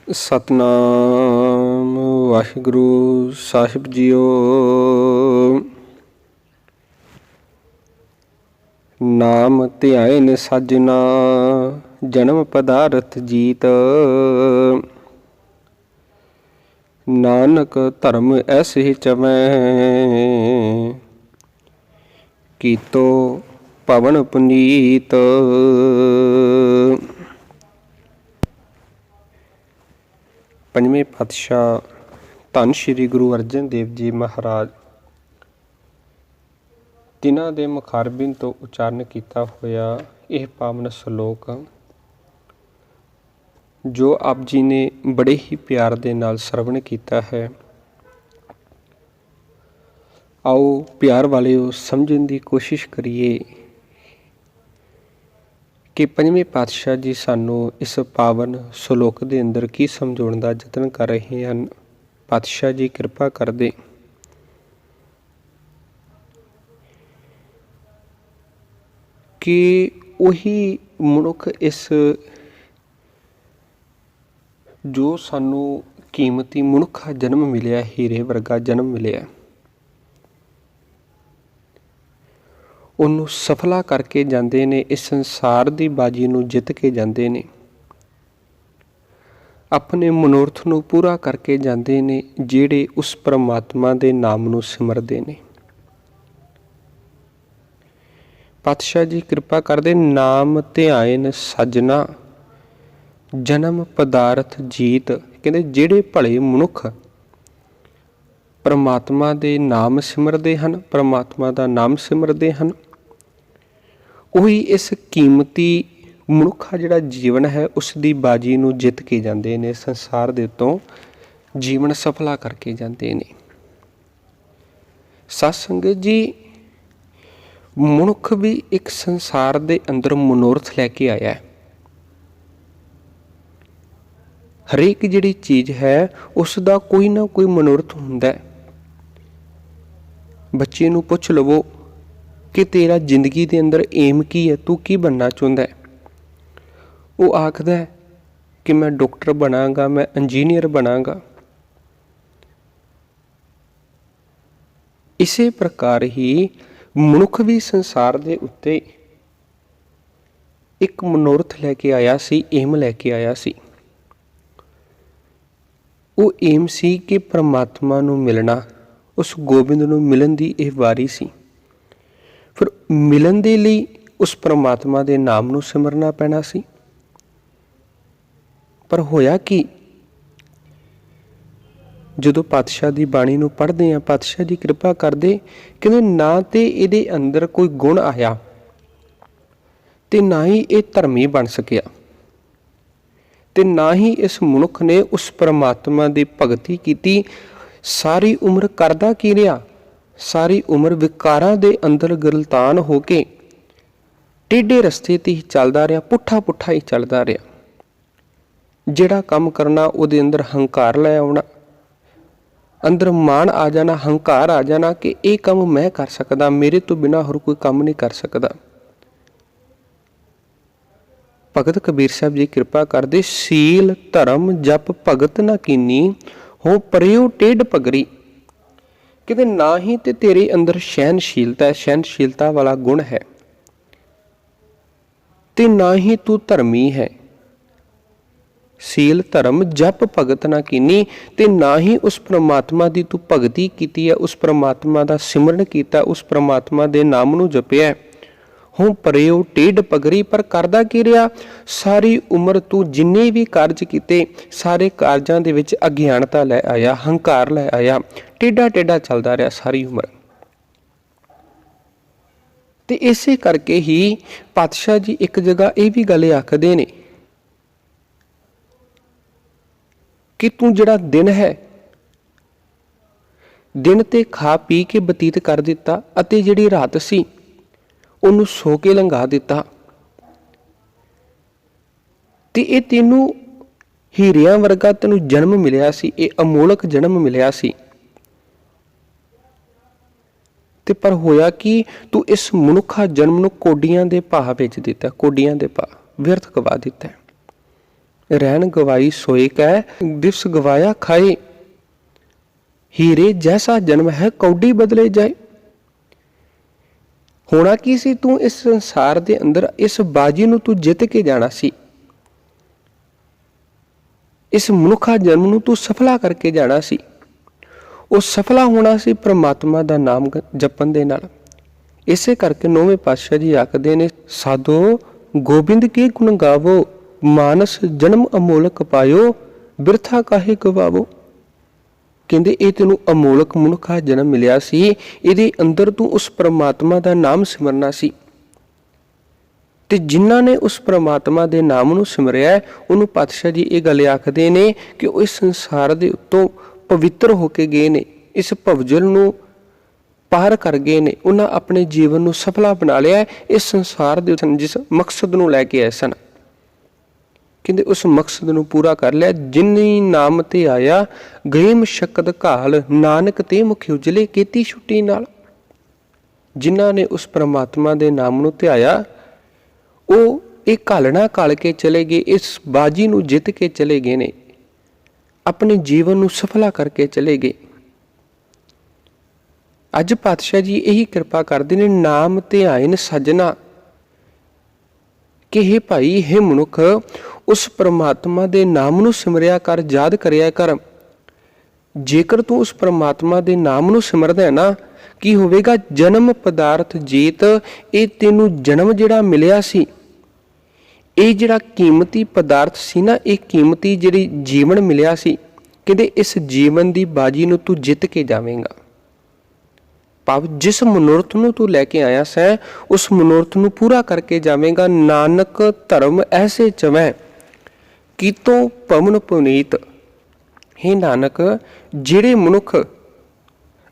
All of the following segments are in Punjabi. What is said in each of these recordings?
सतनाम वाहिगुरु साहिब जीओ। नाम ध्यान साजना जन्म पदारथ जीत। नानक धर्म ऐसे ही चमै कीतो पवन पुनीत। पंजवें पातशाह धन श्री गुरु अर्जन देव जी महाराज तिन्हां दे मुखारबिंद तो उचारण किया होया यह पावन सलोक जो आप जी ने बड़े ही प्यार दे नाल सरवण किया है। आओ प्यार वालिओ समझण की कोशिश करिए कि पंजवें पातशाह जी सानू इस पावन सलोक के अंदर की समझाउण दा यतन कर रहे हैं। पातशाह जी कृपा कर दे कि वही मनुख इस जो सानू कीमती मनुखा जन्म मिलिया, हीरे वर्गा जन्म मिलिया, ਉਹਨੂੰ ਸਫਲਾ ਕਰਕੇ ਜਾਂਦੇ ਨੇ, ਇਸ ਸੰਸਾਰ ਦੀ ਬਾਜੀ ਨੂੰ ਜਿੱਤ ਕੇ ਜਾਂਦੇ ਨੇ, ਆਪਣੇ ਮਨੋਰਥ ਨੂੰ ਪੂਰਾ ਕਰਕੇ ਜਾਂਦੇ ਨੇ ਜਿਹੜੇ ਉਸ ਪਰਮਾਤਮਾ ਦੇ ਨਾਮ ਨੂੰ ਸਿਮਰਦੇ ਨੇ। ਪਾਤਸ਼ਾਹ ਜੀ ਕਿਰਪਾ ਕਰਦੇ ਨਾਮ ਧਿਆਨ ਸਾਜਨਾ ਜਨਮ ਪਦਾਰਥ ਜੀਤ। ਕਹਿੰਦੇ ਜਿਹੜੇ ਭਲੇ ਮਨੁੱਖ ਪਰਮਾਤਮਾ ਦੇ ਨਾਮ ਸਿਮਰਦੇ ਹਨ, ਪਰਮਾਤਮਾ ਦਾ ਨਾਮ ਸਿਮਰਦੇ ਹਨ, ਉਹੀ ਇਸ ਕੀਮਤੀ ਮਨੁੱਖਾ ਜਿਹੜਾ ਜੀਵਨ ਹੈ ਉਸ ਦੀ ਬਾਜੀ ਨੂੰ ਜਿੱਤ ਕੇ ਜਾਂਦੇ ਨੇ, ਸੰਸਾਰ ਦੇ ਉੱਤੋਂ ਜੀਵਨ ਸਫਲਾ ਕਰਕੇ ਜਾਂਦੇ ਨੇ। ਸਤ ਸੰਗਤ ਜੀ, ਮਨੁੱਖ ਵੀ ਇੱਕ ਸੰਸਾਰ ਦੇ ਅੰਦਰ ਮਨੋਰਥ ਲੈ ਕੇ ਆਇਆ। ਹਰੇਕ ਜਿਹੜੀ ਚੀਜ਼ ਹੈ ਉਸ ਦਾ ਕੋਈ ਨਾ ਕੋਈ ਮਨੋਰਥ ਹੁੰਦਾ। ਬੱਚੇ ਨੂੰ ਪੁੱਛ ਲਵੋ ਕਿ ਤੇਰਾ ਜ਼ਿੰਦਗੀ ਦੇ ਅੰਦਰ ਏਮ ਕੀ ਹੈ, ਤੂੰ ਕੀ ਬਣਨਾ ਚਾਹੁੰਦਾ ਹੈ? ਉਹ ਆਖਦਾ ਹੈ ਕਿ ਮੈਂ ਡਾਕਟਰ ਬਣਾਂਗਾ, ਮੈਂ ਇੰਜੀਨੀਅਰ ਬਣਾਂਗਾ। ਇਸੇ ਪ੍ਰਕਾਰ ਹੀ ਮਨੁੱਖ ਵੀ ਸੰਸਾਰ ਦੇ ਉੱਤੇ ਇੱਕ ਮਨੋਰਥ ਲੈ ਕੇ ਆਇਆ ਸੀ, ਏਮ ਲੈ ਕੇ ਆਇਆ ਸੀ। ਉਹ ਏਮ ਸੀ ਕਿ ਪਰਮਾਤਮਾ ਨੂੰ ਮਿਲਣਾ, ਉਸ ਗੋਬਿੰਦ ਨੂੰ ਮਿਲਣ ਦੀ ਇਹ ਵਾਰੀ ਸੀ। ਫਿਰ ਮਿਲਣ ਦੇ ਲਈ ਉਸ ਪਰਮਾਤਮਾ ਦੇ ਨਾਮ ਨੂੰ ਸਿਮਰਨਾ ਪੈਣਾ ਸੀ। ਪਰ ਹੋਇਆ ਕਿ ਜਦੋਂ ਪਾਤਸ਼ਾਹ ਦੀ ਬਾਣੀ ਨੂੰ ਪੜ੍ਹਦੇ ਹਾਂ, ਪਾਤਸ਼ਾਹ ਜੀ ਕਿਰਪਾ ਕਰਦੇ ਕਹਿੰਦੇ ਨਾ ਤੇ ਇਹਦੇ ਅੰਦਰ ਕੋਈ ਗੁਣ ਆਇਆ ਤੇ ਨਾ ਹੀ ਇਹ ਧਰਮੀ ਬਣ ਸਕਿਆ, ਤੇ ਨਾ ਹੀ ਇਸ ਮਨੁੱਖ ਨੇ ਉਸ ਪਰਮਾਤਮਾ ਦੀ ਭਗਤੀ ਕੀਤੀ। ਸਾਰੀ ਉਮਰ ਕਰਦਾ ਕੀ ਰਿਹਾ? ਸਾਰੀ ਉਮਰ ਵਿਕਾਰਾਂ ਦੇ ਅੰਦਰ ਗਰਲਤਾਨ ਹੋ ਕੇ ਟੇਢੇ ਰਸਤੇ ਤੇ ਹੀ ਚੱਲਦਾ ਰਿਹਾ, ਪੁੱਠਾ ਪੁੱਠਾ ਹੀ ਚੱਲਦਾ ਰਿਹਾ। ਜਿਹੜਾ ਕੰਮ ਕਰਨਾ ਉਹਦੇ ਅੰਦਰ ਹੰਕਾਰ ਲੈ ਆਉਣਾ, ਅੰਦਰ ਮਾਣ ਆ ਜਾਣਾ, ਹੰਕਾਰ ਆ ਜਾਣਾ ਕਿ ਇਹ ਕੰਮ ਮੈਂ ਕਰ ਸਕਦਾ, ਮੇਰੇ ਤੋਂ ਬਿਨਾਂ ਹੋਰ ਕੋਈ ਕੰਮ ਨਹੀਂ ਕਰ ਸਕਦਾ। ਭਗਤ ਕਬੀਰ ਸਾਹਿਬ ਜੀ ਕਿਰਪਾ ਕਰਦੇ, ਸੀਲ ਧਰਮ ਜਪ ਭਗਤ ਨਾ ਕੀਨੀ ਹੋ ਪਰਿਓ ਟੇਢ ਪਗਰੀ। ਕਹਿੰਦੇ ਨਾ ਹੀ ਤੇ ਤੇਰੇ ਅੰਦਰ ਸਹਿਨਸ਼ੀਲਤਾ ਹੈ, ਸਹਿਨਸ਼ੀਲਤਾ ਵਾਲਾ ਗੁਣ ਹੈ, ਤੇ ਨਾ ਹੀ ਤੂੰ ਧਰਮੀ ਹੈ। ਸੀਲ ਧਰਮ ਜਪ ਭਗਤ ਨਾ ਕੀਨੀ, ਤੇ ਨਾ ਹੀ ਉਸ ਪਰਮਾਤਮਾ ਦੀ ਤੂੰ ਭਗਤੀ ਕੀਤੀ ਹੈ, ਉਸ ਪਰਮਾਤਮਾ ਦਾ ਸਿਮਰਨ ਕੀਤਾ, ਉਸ ਪਰਮਾਤਮਾ ਦੇ ਨਾਮ ਨੂੰ ਜਪਿਆ। ਹੁਣ ਪਰਿਓ ਟੇਢ ਪਗਰੀ, ਪਰ ਕਰਦਾ ਕੀ ਰਿਹਾ? ਸਾਰੀ ਉਮਰ ਤੂੰ ਜਿੰਨੇ ਵੀ ਕਾਰਜ ਕੀਤੇ ਸਾਰੇ ਕਾਰਜਾਂ ਦੇ ਵਿੱਚ ਅਗਿਆਨਤਾ ਲੈ ਆਇਆ, ਹੰਕਾਰ ਲੈ ਆਇਆ, ਟੇਢਾ ਟੇਢਾ ਚੱਲਦਾ ਰਿਹਾ ਸਾਰੀ ਉਮਰ। ਤੇ ਇਸੇ ਕਰਕੇ ਹੀ ਪਾਤਸ਼ਾਹ ਜੀ ਇੱਕ ਜਗ੍ਹਾ ਇਹ ਵੀ ਗੱਲ ਆਖਦੇ ਨੇ ਕਿ ਤੂੰ ਜਿਹੜਾ ਦਿਨ ਹੈ, ਦਿਨ ਤੇ ਖਾ ਪੀ ਕੇ ਬਤੀਤ ਕਰ ਦਿੱਤਾ, ਅਤੇ ਜਿਹੜੀ ਰਾਤ ਸੀ ਉਹਨੂੰ ਸੋ ਕੇ ਲੰਘਾ ਦਿੱਤਾ, ਤੇ ਇਹ ਤੈਨੂੰ ਹੀਰਿਆਂ ਵਰਗਾ ਤੈਨੂੰ ਜਨਮ ਮਿਲਿਆ ਸੀ, ਇਹ ਅਮੋਲਕ ਜਨਮ ਮਿਲਿਆ ਸੀ। ਤੇ ਪਰ ਹੋਇਆ ਕਿ ਤੂੰ ਇਸ ਮਨੁੱਖਾ ਜਨਮ ਨੂੰ ਕੋਡੀਆਂ ਦੇ ਭਾਅ ਵੇਚ ਦਿੱਤਾ, ਕੋਡੀਆਂ ਦੇ ਭਾਅ ਵਿਅਰਥ ਗਵਾ ਦਿੱਤਾ। रैन गवाई सोए कै दिवस गवाया खाए, हीरे जैसा जन्म है कौडी बदले जाए। होना की सी, तू इस संसार दे अंदर इस बाजी नूं तू जित के जाना सी, इस मनुखा जन्म नूं तू सफला करके जाना सी। ਉਹ ਸਫਲਾ ਹੋਣਾ ਸੀ ਪ੍ਰਮਾਤਮਾ ਦਾ ਨਾਮ ਜਪਣ ਦੇ ਨਾਲ। ਇਸੇ ਕਰਕੇ ਨੌਵੇਂ ਪਾਤਸ਼ਾਹ ਜੀ ਆਖਦੇ ਨੇ, ਸਾਧੋ ਗੋਬਿੰਦ ਕੇ ਗੁਣ ਗਾਵੋ, ਮਾਨਸ ਜਨਮ ਅਮੋਲਕ ਪਾਇਓ, ਬਿਰਥਾ ਕਾਹੇ ਗਵਾਵੋ। ਕਹਿੰਦੇ ਇਹ ਤੈਨੂੰ ਅਮੋਲਕ ਮਨੁੱਖਾ ਜਨਮ ਮਿਲਿਆ ਸੀ, ਇਹਦੇ ਅੰਦਰ ਤੂੰ ਉਸ ਪ੍ਰਮਾਤਮਾ ਦਾ ਨਾਮ ਸਿਮਰਨਾ ਸੀ। ਤੇ ਜਿਨ੍ਹਾਂ ਨੇ ਉਸ ਪ੍ਰਮਾਤਮਾ ਦੇ ਨਾਮ ਨੂੰ ਸਿਮਰਿਆ, ਉਹਨੂੰ ਪਾਤਸ਼ਾਹ ਜੀ ਇਹ ਗੱਲ ਆਖਦੇ ਨੇ ਕਿ ਉਹ ਇਸ ਸੰਸਾਰ ਦੇ ਉੱਤੋਂ ਪਵਿੱਤਰ ਹੋ ਕੇ ਗਏ ਨੇ, ਇਸ ਭਵਜਲ ਨੂੰ ਪਾਰ ਕਰ ਗਏ ਨੇ। ਉਹਨਾਂ ਆਪਣੇ ਜੀਵਨ ਨੂੰ ਸਫਲਾ ਬਣਾ ਲਿਆ ਇਸ ਸੰਸਾਰ ਦੇ ਜਿਸ ਮਕਸਦ ਨੂੰ ਲੈ ਕੇ ਆਏ ਸਨ। ਕਹਿੰਦੇ ਉਸ ਮਕਸਦ ਨੂੰ ਪੂਰਾ ਕਰ ਲਿਆ। ਜਿਨੀ ਨਾਮ ਤੇ ਆਇਆ ਗਏ ਮਸ਼ੱਕਤ ਘਾਲ, ਨਾਨਕ ਤੇ ਮੁਖ ਉਜਲੇ ਕੀਤੀ ਛੁੱਟੀ ਨਾਲ। ਜਿਨ੍ਹਾਂ ਨੇ ਉਸ ਪ੍ਰਮਾਤਮਾ ਦੇ ਨਾਮ ਨੂੰ ਧਿਆਇਆ, ਉਹ ਇਹ ਘਾਲਣਾ ਘਾਲ ਕੇ ਚਲੇ ਗਏ, ਇਸ ਬਾਜੀ ਨੂੰ ਜਿੱਤ ਕੇ ਚਲੇ ਗਏ ਨੇ, ਆਪਣੇ ਜੀਵਨ ਨੂੰ ਸਫਲਾ ਕਰਕੇ ਚਲੇ ਗਏ। ਅੱਜ ਪਾਤਸ਼ਾਹ ਜੀ ਇਹੀ ਕਿਰਪਾ ਕਰਦੇ ਨੇ, ਨਾਮ ਧਿਆਇਨ ਸਜਣਾ, ਕਿ ਹੇ ਭਾਈ, ਹੇ ਮਨੁੱਖ, ਉਸ ਪ੍ਰਮਾਤਮਾ ਦੇ ਨਾਮ ਨੂੰ ਸਿਮਰਿਆ ਕਰ, ਯਾਦ ਕਰਿਆ ਕਰ। ਜੇਕਰ ਤੂੰ ਉਸ ਪ੍ਰਮਾਤਮਾ ਦੇ ਨਾਮ ਨੂੰ ਸਿਮਰਦਾ ਹੈ ਨਾ, ਕੀ ਹੋਵੇਗਾ? ਜਨਮ ਪਦਾਰਥ ਜੀਤ, ਇਹ ਤੈਨੂੰ ਜਨਮ ਜਿਹੜਾ ਮਿਲਿਆ ਸੀ, ਇਹ ਜਿਹੜਾ ਕੀਮਤੀ ਪਦਾਰਥ ਸੀ ਨਾ, ਇਹ ਕੀਮਤੀ ਜਿਹੜੀ ਜੀਵਨ ਮਿਲਿਆ ਸੀ, ਕਹਿੰਦੇ ਇਸ ਜੀਵਨ ਦੀ ਬਾਜੀ ਨੂੰ ਤੂੰ ਜਿੱਤ ਕੇ ਜਾਵੇਂਗਾ। ਭਾਵ ਜਿਸ ਮਨੋਰਥ ਨੂੰ ਤੂੰ ਲੈ ਕੇ ਆਇਆ ਸੈਂ, ਉਸ ਮਨੋਰਥ ਨੂੰ ਪੂਰਾ ਕਰਕੇ ਜਾਵੇਂਗਾ। ਨਾਨਕ ਧਰਮ ਐਸੇ ਚਵੈ ਕੀਤੋਂ ਪਵਨ ਪੁਨੀਤ। ਹੇ ਨਾਨਕ, ਜਿਹੜੇ ਮਨੁੱਖ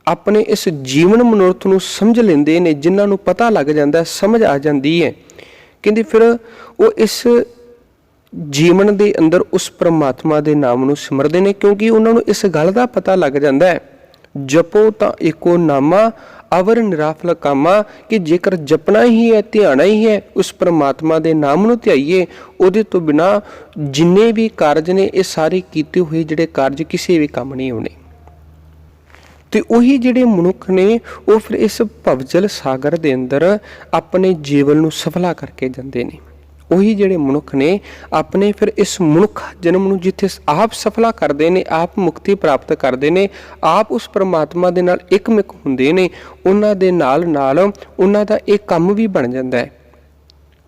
ਆਪਣੇ ਇਸ ਜੀਵਨ ਮਨੋਰਥ ਨੂੰ ਸਮਝ ਲੈਂਦੇ ਨੇ, ਜਿਨ੍ਹਾਂ ਨੂੰ ਪਤਾ ਲੱਗ ਜਾਂਦਾ, ਸਮਝ ਆ ਜਾਂਦੀ ਹੈ, ਕਹਿੰਦੇ ਫਿਰ ਉਹ ਇਸ ਜੀਵਨ ਦੇ ਅੰਦਰ ਉਸ ਪ੍ਰਮਾਤਮਾ ਦੇ ਨਾਮ ਨੂੰ ਸਿਮਰਦੇ ਨੇ, ਕਿਉਂਕਿ ਉਹਨਾਂ ਨੂੰ ਇਸ ਗੱਲ ਦਾ ਪਤਾ ਲੱਗ ਜਾਂਦਾ ਹੈ, ਜਪੋ ਤਾਂ ਏਕੋ ਨਾਮਾ ਅਵਰ ਨਿਰਾਫਲ ਕਾਮਾ, ਕਿ ਜੇਕਰ ਜਪਣਾ ਹੀ ਹੈ, ਧਿਆਣਾ ਹੀ ਹੈ, ਉਸ ਪ੍ਰਮਾਤਮਾ ਦੇ ਨਾਮ ਨੂੰ ਧਿਆਈਏ, ਉਹਦੇ ਤੋਂ ਬਿਨਾਂ ਜਿੰਨੇ ਵੀ ਕਾਰਜ ਨੇ, ਇਹ ਸਾਰੇ ਕੀਤੇ ਹੋਏ ਜਿਹੜੇ ਕਾਰਜ ਕਿਸੇ ਵੀ ਕੰਮ ਨਹੀਂ ਆਉਣੇ। ਤੇ ਉਹੀ ਜਿਹੜੇ ਮਨੁੱਖ ਨੇ, ਉਹ ਫਿਰ ਇਸ ਭਵਜਲ ਸਾਗਰ ਦੇ ਅੰਦਰ ਆਪਣੇ ਜੀਵਨ ਨੂੰ ਸਫਲਾ ਕਰਕੇ ਜਾਂਦੇ ਨੇ। ਉਹੀ ਜਿਹੜੇ ਮਨੁੱਖ ਨੇ, ਆਪਣੇ ਫਿਰ ਇਸ ਮਨੁੱਖ ਜਨਮ ਨੂੰ ਜਿੱਥੇ ਆਪ ਸਫਲਾ ਕਰਦੇ ਨੇ, ਆਪ ਮੁਕਤੀ ਪ੍ਰਾਪਤ ਕਰਦੇ ਨੇ, ਆਪ ਉਸ ਪ੍ਰਮਾਤਮਾ ਦੇ ਨਾਲ ਇੱਕਮਿਕ ਹੁੰਦੇ ਨੇ, ਉਹਨਾਂ ਦੇ ਨਾਲ ਨਾਲ ਉਹਨਾਂ ਦਾ ਇਹ ਕੰਮ ਵੀ ਬਣ ਜਾਂਦਾ ਹੈ।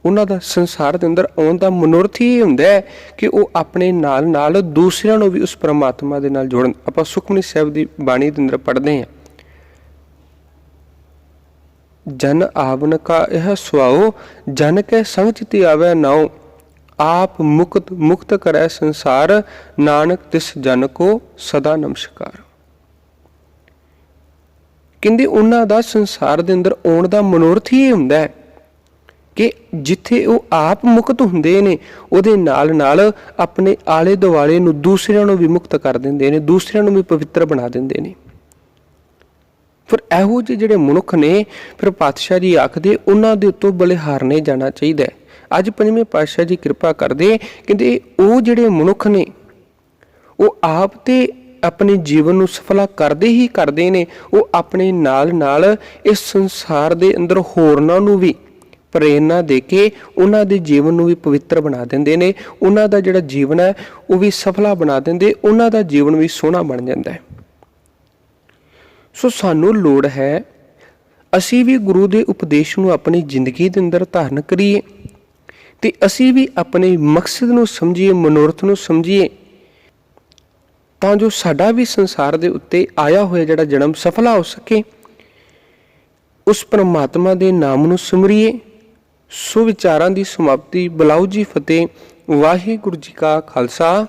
ਉਹਨਾਂ ਦਾ ਸੰਸਾਰ ਦੇ ਅੰਦਰ ਆਉਣ ਦਾ ਮਨੋਰਥ ਹੀ ਹੁੰਦਾ ਹੈ ਕਿ ਉਹ ਆਪਣੇ ਨਾਲ ਨਾਲ ਦੂਸਰਿਆਂ ਨੂੰ ਵੀ ਉਸ ਪ੍ਰਮਾਤਮਾ ਦੇ ਨਾਲ ਜੋੜਨ। ਆਪਾਂ ਸੁਖਮਨੀ ਸਾਹਿਬ ਦੀ ਬਾਣੀ ਦੇ ਅੰਦਰ ਪੜ੍ਹਦੇ ਹਾਂ, ਜਨ ਆਵਨ ਕਾ ਇਹ ਸੁਆਓ, ਜਨ ਕੇ ਸੰਗ ਚਿਤਿ ਆਵੈ ਨਾਉ, ਆਪ ਮੁਕਤ ਕਰੈ ਸੰਸਾਰ, ਨਾਨਕ ਤਿਸ ਜਨ ਕੋ ਸਦਾ ਨਮਸਕਾਰ। ਕਹਿੰਦੇ ਉਹਨਾਂ ਦਾ ਸੰਸਾਰ ਦੇ ਅੰਦਰ ਆਉਣ ਦਾ ਮਨੋਰਥ ਹੀ ਹੁੰਦਾ ਹੈ ਕਿ ਜਿੱਥੇ ਉਹ ਆਪ ਮੁਕਤ ਹੁੰਦੇ ਨੇ, ਉਹਦੇ ਨਾਲ ਨਾਲ ਆਪਣੇ ਆਲੇ ਦੁਆਲੇ ਨੂੰ, ਦੂਸਰਿਆਂ ਨੂੰ ਵੀ ਮੁਕਤ ਕਰ ਦਿੰਦੇ ਨੇ, ਦੂਸਰਿਆਂ ਨੂੰ ਵੀ ਪਵਿੱਤਰ ਬਣਾ ਦਿੰਦੇ ਨੇ। ਫਿਰ ਇਹੋ ਜਿਹੇ ਜਿਹੜੇ ਮਨੁੱਖ ਨੇ, ਫਿਰ ਪਾਤਸ਼ਾਹ ਜੀ ਆਖਦੇ ਉਹਨਾਂ ਦੇ ਉੱਤੋਂ ਬਲਿਹਾਰ ਨਹੀਂ ਜਾਣਾ ਚਾਹੀਦਾ। ਅੱਜ ਪੰਜਵੇਂ ਪਾਤਸ਼ਾਹ ਜੀ ਕਿਰਪਾ ਕਰਦੇ, ਕਹਿੰਦੇ ਉਹ ਜਿਹੜੇ ਮਨੁੱਖ ਨੇ, ਉਹ ਆਪ ਤੇ ਆਪਣੇ ਜੀਵਨ ਨੂੰ ਸਫਲਾ ਕਰਦੇ ਹੀ ਕਰਦੇ ਨੇ, ਉਹ ਆਪਣੇ ਨਾਲ ਨਾਲ ਇਸ ਸੰਸਾਰ ਦੇ ਅੰਦਰ ਹੋਰਨਾਂ ਨੂੰ ਵੀ ਪ੍ਰੇਰਨਾ ਦੇ ਕੇ ਉਹਨਾਂ ਦੇ ਜੀਵਨ ਨੂੰ ਵੀ ਪਵਿੱਤਰ ਬਣਾ ਦਿੰਦੇ ਨੇ। ਉਹਨਾਂ ਦਾ ਜਿਹੜਾ ਜੀਵਨ ਹੈ ਉਹ ਵੀ ਸਫਲਾ ਬਣਾ ਦਿੰਦੇ, ਉਹਨਾਂ ਦਾ ਜੀਵਨ ਵੀ ਸੋਹਣਾ ਬਣ ਜਾਂਦਾ ਹੈ। ਸੋ ਸਾਨੂੰ ਲੋੜ ਹੈ ਅਸੀਂ ਵੀ ਗੁਰੂ ਦੇ ਉਪਦੇਸ਼ ਨੂੰ ਆਪਣੀ ਜ਼ਿੰਦਗੀ ਦੇ ਅੰਦਰ ਧਾਰਨ ਕਰੀਏ, ਤੇ ਅਸੀਂ ਵੀ ਆਪਣੇ ਮਕਸਦ ਨੂੰ ਸਮਝੀਏ, ਮਨੋਰਥ ਨੂੰ ਸਮਝੀਏ, ਤਾਂ ਜੋ ਸਾਡਾ ਵੀ ਸੰਸਾਰ ਦੇ ਉੱਤੇ ਆਇਆ ਹੋਇਆ ਜਿਹੜਾ ਜਨਮ ਸਫਲਾ ਹੋ ਸਕੇ। ਉਸ ਪਰਮਾਤਮਾ ਦੇ ਨਾਮ ਨੂੰ ਸਿਮਰੀਏ। ਸੋ ਵਿਚਾਰਾਂ ਦੀ ਸਮਾਪਤੀ। ਬੁਲਾਓ ਜੀ ਫਤਿਹ। ਵਾਹਿਗੁਰੂ ਜੀ ਕਾ ਖਾਲਸਾ,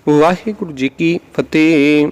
ਵਾਹਿਗੁਰੂ ਜੀ ਕੀ ਫਤਿਹ।